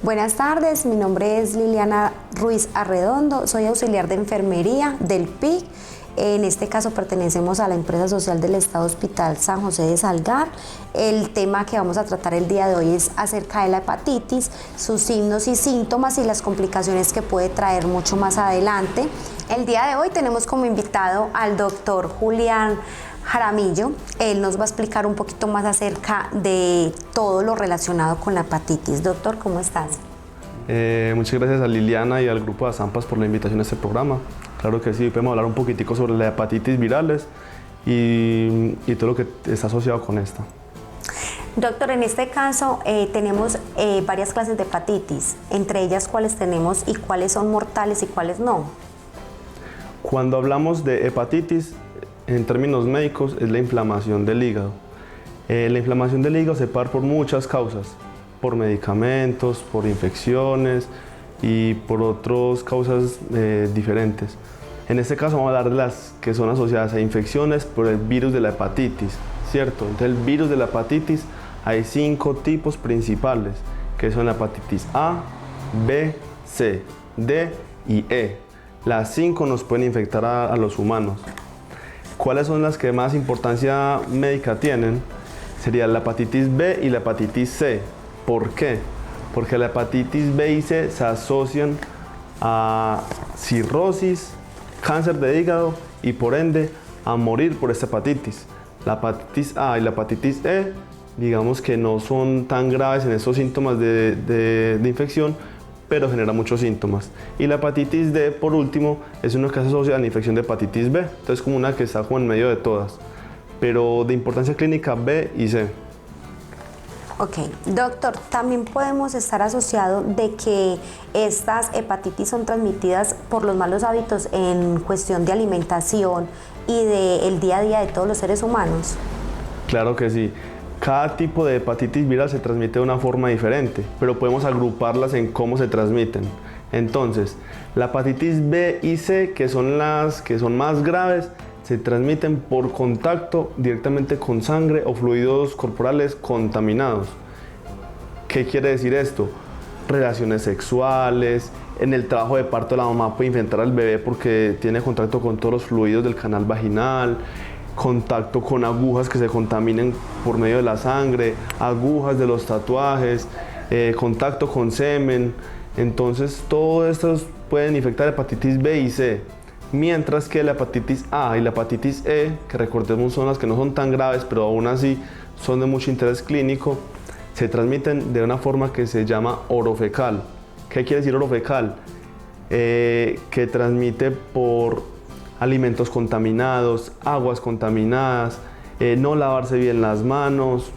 Buenas tardes, mi nombre es Liliana Ruiz Arredondo, soy auxiliar de enfermería del PIC. En este caso pertenecemos a la empresa social del Estado Hospital San José de Salgar. El tema que vamos a tratar el día de hoy es acerca de la hepatitis, sus signos y síntomas y las complicaciones que puede traer mucho más adelante. El día de hoy tenemos como invitado al doctor Julián Jaramillo. Él nos va a explicar un poquito más acerca de todo lo relacionado con la hepatitis. Doctor, ¿cómo estás? Muchas gracias a Liliana y al grupo de ASAMPAS por la invitación a este programa. Claro que sí, podemos hablar un poquitico sobre la hepatitis virales y todo lo que está asociado con esta. Doctor, en este caso tenemos varias clases de hepatitis, entre ellas cuáles tenemos y cuáles son mortales y cuáles no. Cuando hablamos de hepatitis, en términos médicos, es la inflamación del hígado. La inflamación del hígado se puede dar por muchas causas, por medicamentos, por infecciones y por otras causas diferentes. En este caso vamos a hablar de las que son asociadas a infecciones por el virus de la hepatitis, ¿cierto? Entonces el virus de la hepatitis hay 5 tipos principales, que son la hepatitis A, B, C, D y E. Las 5 nos pueden infectar a los humanos. ¿Cuáles son las que más importancia médica tienen? Sería la hepatitis B y la hepatitis C. ¿Por qué? Porque la hepatitis B y C se asocian a cirrosis, cáncer de hígado y por ende a morir por esta hepatitis. La hepatitis A y la hepatitis E, digamos que no son tan graves en estos síntomas de infección, pero genera muchos síntomas. Y la hepatitis D, por último, es una que se asocia a la infección de hepatitis B. Entonces, como una que está como en medio de todas, pero de importancia clínica B y C. Ok, doctor, también podemos estar asociados de que estas hepatitis son transmitidas por los malos hábitos en cuestión de alimentación y del día a día de todos los seres humanos. Claro que sí. Cada tipo de hepatitis viral se transmite de una forma diferente, pero podemos agruparlas en cómo se transmiten. Entonces, la hepatitis B y C, que son las que son más graves, se transmiten por contacto directamente con sangre o fluidos corporales contaminados. ¿Qué quiere decir esto? Relaciones sexuales, en el trabajo de parto la mamá puede infectar al bebé porque tiene contacto con todos los fluidos del canal vaginal, contacto con agujas que se contaminen por medio de la sangre, agujas de los tatuajes, contacto con semen. Entonces, todos estos pueden infectar hepatitis B y C. Mientras que la hepatitis A y la hepatitis E, que recordemos son las que no son tan graves, pero aún así son de mucho interés clínico, se transmiten de una forma que se llama orofecal. ¿Qué quiere decir orofecal? Que transmite por alimentos contaminados, aguas contaminadas, no lavarse bien las manos,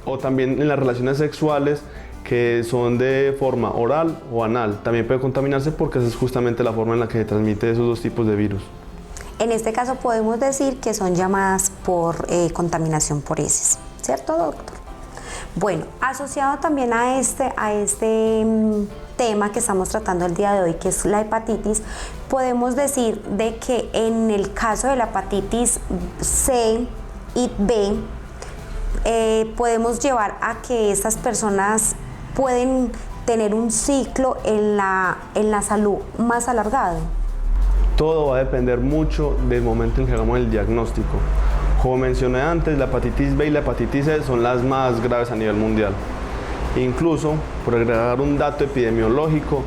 o también en las relaciones sexuales, que son de forma oral o anal. También puede contaminarse porque esa es justamente la forma en la que se transmite esos dos tipos de virus. En este caso podemos decir que son llamadas por contaminación por heces, ¿cierto, doctor? Bueno, asociado también a este tema que estamos tratando el día de hoy, que es la hepatitis, podemos decir de que en el caso de la hepatitis C y B, podemos llevar a que estas personas pueden tener un ciclo en la salud más alargado. Todo va a depender mucho del momento en que hagamos el diagnóstico. Como mencioné antes, la hepatitis B y la hepatitis C son las más graves a nivel mundial. Incluso, por agregar un dato epidemiológico,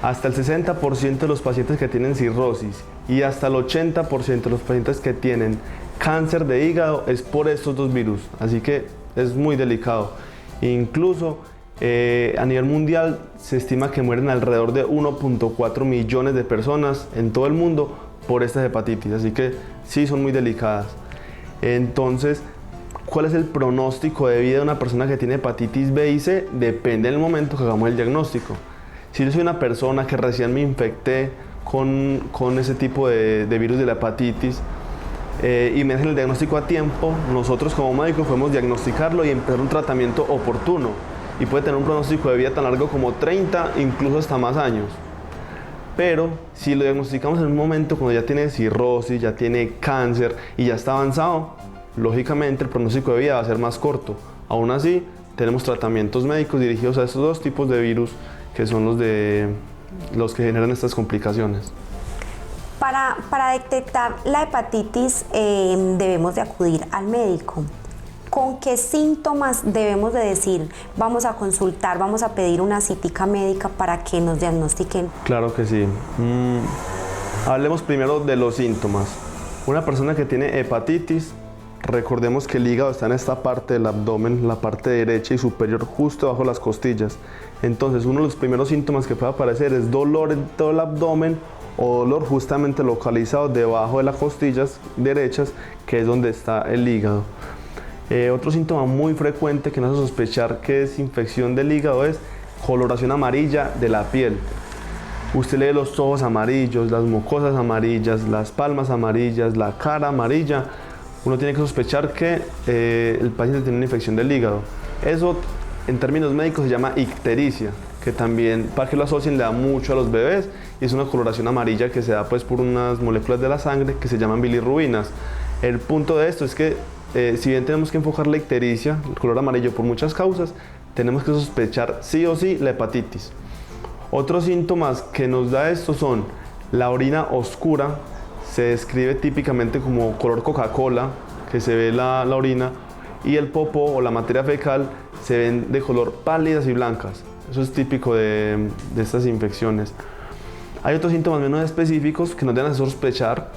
hasta el 60% de los pacientes que tienen cirrosis y hasta el 80% de los pacientes que tienen cáncer de hígado es por estos dos virus, así que es muy delicado. Incluso a nivel mundial se estima que mueren alrededor de 1.4 millones de personas en todo el mundo por estas hepatitis, así que sí son muy delicadas. Entonces, ¿cuál es el pronóstico de vida de una persona que tiene hepatitis B y C? Depende del momento que hagamos el diagnóstico. Si yo soy una persona que recién me infecté con ese tipo de virus de la hepatitis y me hacen el diagnóstico a tiempo, nosotros como médicos podemos diagnosticarlo y empezar un tratamiento oportuno. Y puede tener un pronóstico de vida tan largo como 30, incluso hasta más años. Pero si lo diagnosticamos en un momento cuando ya tiene cirrosis, ya tiene cáncer y ya está avanzado, lógicamente el pronóstico de vida va a ser más corto. Aún así, tenemos tratamientos médicos dirigidos a estos dos tipos de virus que son los que generan estas complicaciones. Para detectar la hepatitis debemos de acudir al médico. ¿Con qué síntomas debemos de decir vamos a consultar, vamos a pedir una citica médica para que nos diagnostiquen? Claro que sí. Hablemos primero de los síntomas. Una persona que tiene hepatitis, recordemos que el hígado está en esta parte del abdomen, la parte derecha y superior, justo bajo las costillas. Entonces, uno de los primeros síntomas que puede aparecer es dolor en todo el abdomen o dolor justamente localizado debajo de las costillas derechas, que es donde está el hígado. Otro síntoma muy frecuente que nos hace sospechar que es infección del hígado es coloración amarilla de la piel. Usted lee los ojos amarillos, las mucosas amarillas, las palmas amarillas, la cara amarilla. Uno tiene que sospechar que el paciente tiene una infección del hígado. Eso en términos médicos se llama ictericia, que también, para que lo asocien, le da mucho a los bebés y es una coloración amarilla que se da pues por unas moléculas de la sangre que se llaman bilirrubinas. El punto de esto es que si bien tenemos que enfocar la ictericia, el color amarillo, por muchas causas, tenemos que sospechar sí o sí la hepatitis. Otros síntomas que nos da esto son la orina oscura, se describe típicamente como color Coca-Cola, que se ve la orina, y el popó o la materia fecal se ven de color pálidas y blancas. Eso es típico de estas infecciones. Hay otros síntomas menos específicos que nos deben hacer sospechar,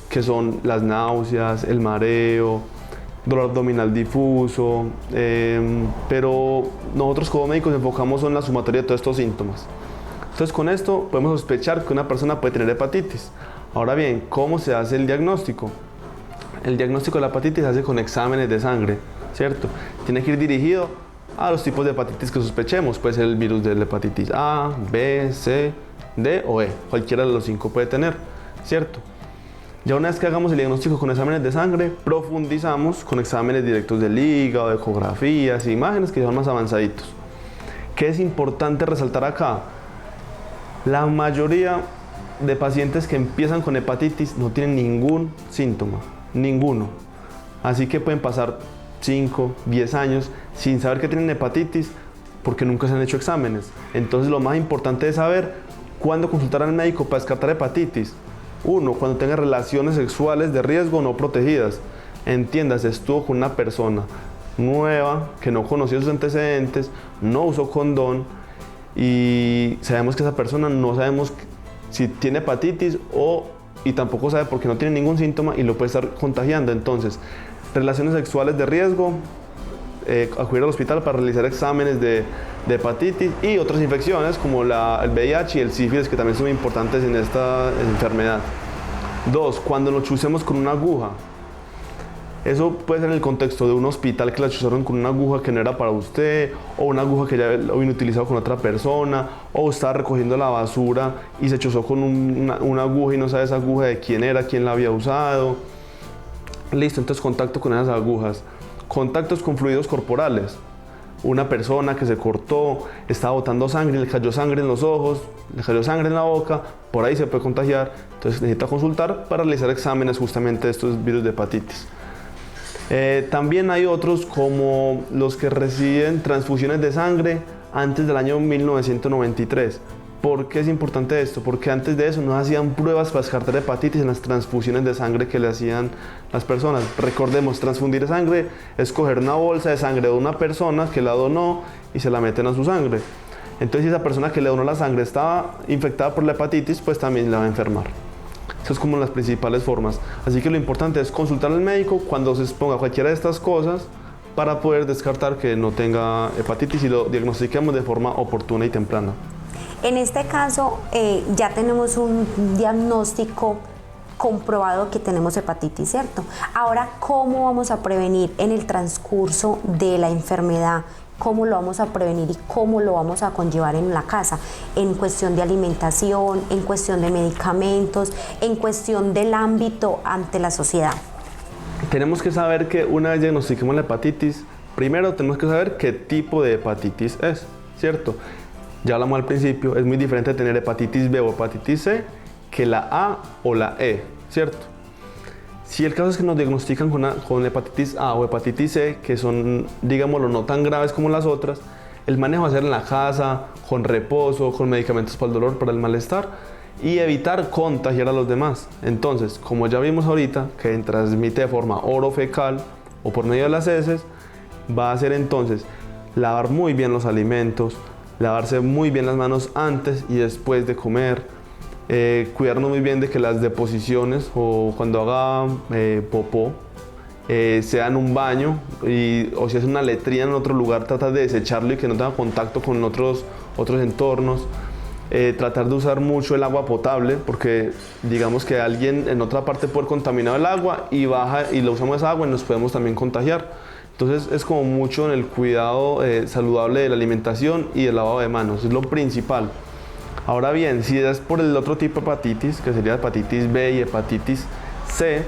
que son las náuseas, el mareo, dolor abdominal difuso, pero nosotros como médicos enfocamos en la sumatoria de todos estos síntomas. Entonces con esto podemos sospechar que una persona puede tener hepatitis. Ahora bien, ¿cómo se hace el diagnóstico? El diagnóstico de la hepatitis se hace con exámenes de sangre, ¿cierto? Tiene que ir dirigido a los tipos de hepatitis que sospechemos. Puede ser el virus de la hepatitis A, B, C, D o E. Cualquiera de los 5 puede tener, ¿cierto? Ya una vez que hagamos el diagnóstico con exámenes de sangre, profundizamos con exámenes directos del hígado, ecografías e imágenes que son más avanzaditos. ¿Qué es importante resaltar acá? La mayoría de pacientes que empiezan con hepatitis no tienen ningún síntoma, ninguno. Así que pueden pasar 5, 10 años sin saber que tienen hepatitis porque nunca se han hecho exámenes. Entonces lo más importante es saber cuándo consultar al médico para descartar hepatitis. 1. Cuando tenga relaciones sexuales de riesgo no protegidas. Entiéndase, estuvo con una persona nueva que no conocía sus antecedentes, no usó condón y sabemos que esa persona no sabemos si tiene hepatitis y tampoco sabe porque no tiene ningún síntoma y lo puede estar contagiando. Entonces, relaciones sexuales de riesgo, acudir al hospital para realizar exámenes de hepatitis y otras infecciones como el VIH y el sífilis, que también son muy importantes en esta enfermedad. 2. Cuando nos chusemos con una aguja. Eso puede ser en el contexto de un hospital que la chuzaron con una aguja que no era para usted, o una aguja que ya lo vino utilizado con otra persona, o estaba recogiendo la basura y se chuzó con una aguja y no sabe esa aguja de quién era, quién la había usado. Listo, entonces contacto con esas agujas. Contactos con fluidos corporales. Una persona que se cortó, estaba botando sangre, le cayó sangre en los ojos, le cayó sangre en la boca, por ahí se puede contagiar. Entonces necesita consultar para realizar exámenes justamente de estos virus de hepatitis. También hay otros como los que reciben transfusiones de sangre antes del año 1993. ¿Por qué es importante esto? Porque antes de eso no hacían pruebas para descartar hepatitis en las transfusiones de sangre que le hacían las personas. Recordemos, transfundir sangre es coger una bolsa de sangre de una persona que la donó y se la meten a su sangre. Entonces, si esa persona que le donó la sangre estaba infectada por la hepatitis, pues también la va a enfermar. Eso es como las principales formas. Así que lo importante es consultar al médico cuando se exponga a cualquiera de estas cosas para poder descartar que no tenga hepatitis y lo diagnostiquemos de forma oportuna y temprana. En este caso, ya tenemos un diagnóstico comprobado que tenemos hepatitis, ¿cierto? Ahora, ¿cómo vamos a prevenir en el transcurso de la enfermedad? ¿Cómo lo vamos a prevenir y cómo lo vamos a conllevar en la casa? En cuestión de alimentación, en cuestión de medicamentos, en cuestión del ámbito ante la sociedad. Tenemos que saber que una vez diagnostiquemos la hepatitis, primero tenemos que saber qué tipo de hepatitis es, ¿cierto? Ya hablamos al principio, es muy diferente tener hepatitis B o hepatitis C que la A o la E, ¿cierto? Si el caso es que nos diagnostican con hepatitis A o hepatitis C, que son, digámoslo, no tan graves como las otras, el manejo va a ser en la casa, con reposo, con medicamentos para el dolor, para el malestar y evitar contagiar a los demás. Entonces, como ya vimos ahorita, que transmite de forma orofecal o por medio de las heces, va a ser entonces lavar muy bien los alimentos, lavarse muy bien las manos antes y después de comer, cuidarnos muy bien de que las deposiciones o cuando haga popó sea en un baño o si es una letrina en otro lugar, tratar de desecharlo y que no tenga contacto con otros entornos. Tratar de usar mucho el agua potable porque digamos que alguien en otra parte puede contaminar el agua y baja y lo usamos esa agua y nos podemos también contagiar. Entonces es como mucho en el cuidado saludable de la alimentación y el lavado de manos, es lo principal. Ahora bien, si es por el otro tipo de hepatitis, que sería hepatitis B y hepatitis C,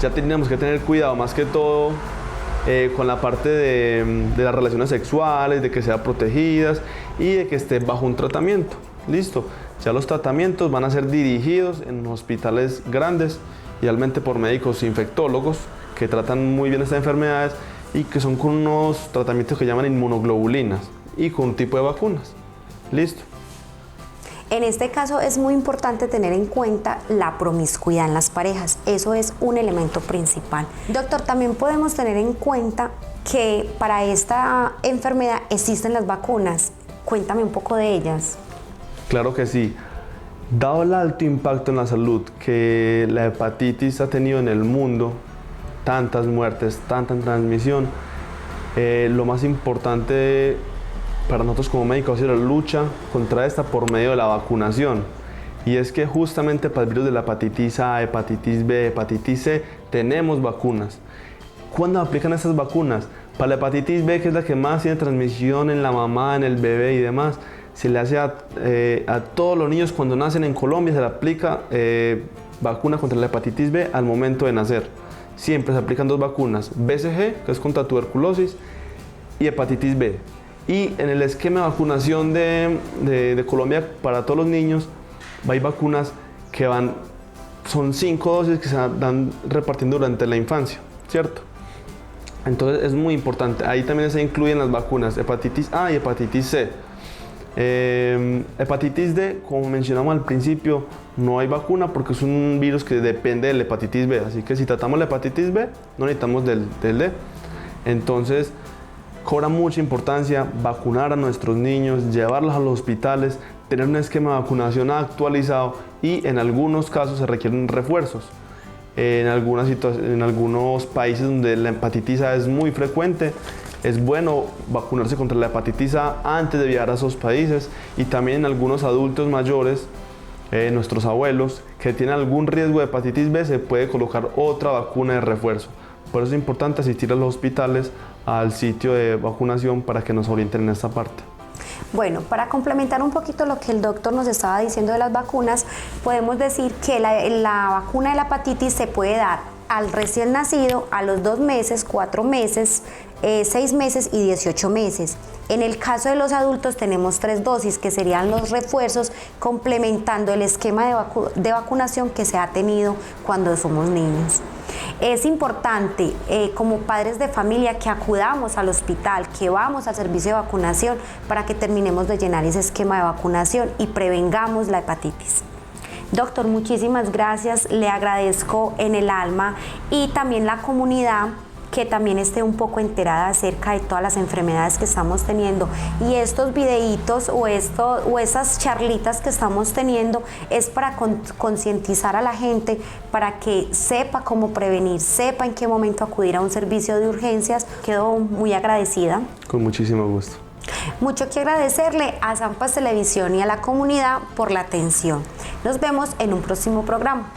ya tenemos que tener cuidado más que todo con la parte de las relaciones sexuales, de que sean protegidas y de que esté bajo un tratamiento. Listo, ya los tratamientos van a ser dirigidos en hospitales grandes, idealmente por médicos infectólogos que tratan muy bien estas enfermedades y que son con unos tratamientos que llaman inmunoglobulinas y con un tipo de vacunas. Listo. En este caso es muy importante tener en cuenta la promiscuidad en las parejas. Eso es un elemento principal. Doctor, también podemos tener en cuenta que para esta enfermedad existen las vacunas. Cuéntame un poco de ellas. Claro que sí. Dado el alto impacto en la salud que la hepatitis ha tenido en el mundo, tantas muertes, tanta transmisión, lo más importante para nosotros como médicos es la lucha contra esta por medio de la vacunación. Y es que justamente para el virus de la hepatitis A, hepatitis B, hepatitis C, tenemos vacunas. ¿Cuándo aplican estas vacunas? Para la hepatitis B, que es la que más tiene transmisión en la mamá, en el bebé y demás, se le hace a todos los niños cuando nacen en Colombia, se le aplica vacuna contra la hepatitis B al momento de nacer. Siempre se aplican dos vacunas, BCG, que es contra tuberculosis, y hepatitis B. Y en el esquema de vacunación de Colombia para todos los niños, hay vacunas que son 5 dosis que se dan repartiendo durante la infancia, ¿cierto? Entonces es muy importante. Ahí también se incluyen las vacunas hepatitis A y hepatitis C. Hepatitis D, como mencionamos al principio, no hay vacuna porque es un virus que depende de la hepatitis B. Así que si tratamos la hepatitis B, no necesitamos del D. Entonces, cobra mucha importancia vacunar a nuestros niños, llevarlos a los hospitales, tener un esquema de vacunación actualizado y en algunos casos se requieren refuerzos. En algunos países donde la hepatitis A es muy frecuente, es bueno vacunarse contra la hepatitis A antes de viajar a esos países y también en algunos adultos mayores, nuestros abuelos, que tienen algún riesgo de hepatitis B, se puede colocar otra vacuna de refuerzo. Por eso es importante asistir a los hospitales, al sitio de vacunación para que nos orienten en esta parte. Bueno, para complementar un poquito lo que el doctor nos estaba diciendo de las vacunas, podemos decir que la vacuna de la hepatitis se puede dar al recién nacido, a los 2 meses, 4 meses, 6 meses y 18 meses. En el caso de los adultos tenemos 3 dosis que serían los refuerzos complementando el esquema de vacunación que se ha tenido cuando somos niños. Es importante como padres de familia que acudamos al hospital, que vamos al servicio de vacunación para que terminemos de llenar ese esquema de vacunación y prevengamos la hepatitis. Doctor, muchísimas gracias, le agradezco en el alma y también la comunidad que también esté un poco enterada acerca de todas las enfermedades que estamos teniendo y estos videitos o esas charlitas que estamos teniendo es para concientizar a la gente para que sepa cómo prevenir, sepa en qué momento acudir a un servicio de urgencias. Quedo muy agradecida. Con muchísimo gusto. Mucho que agradecerle a Zampas Televisión y a la comunidad por la atención. Nos vemos en un próximo programa.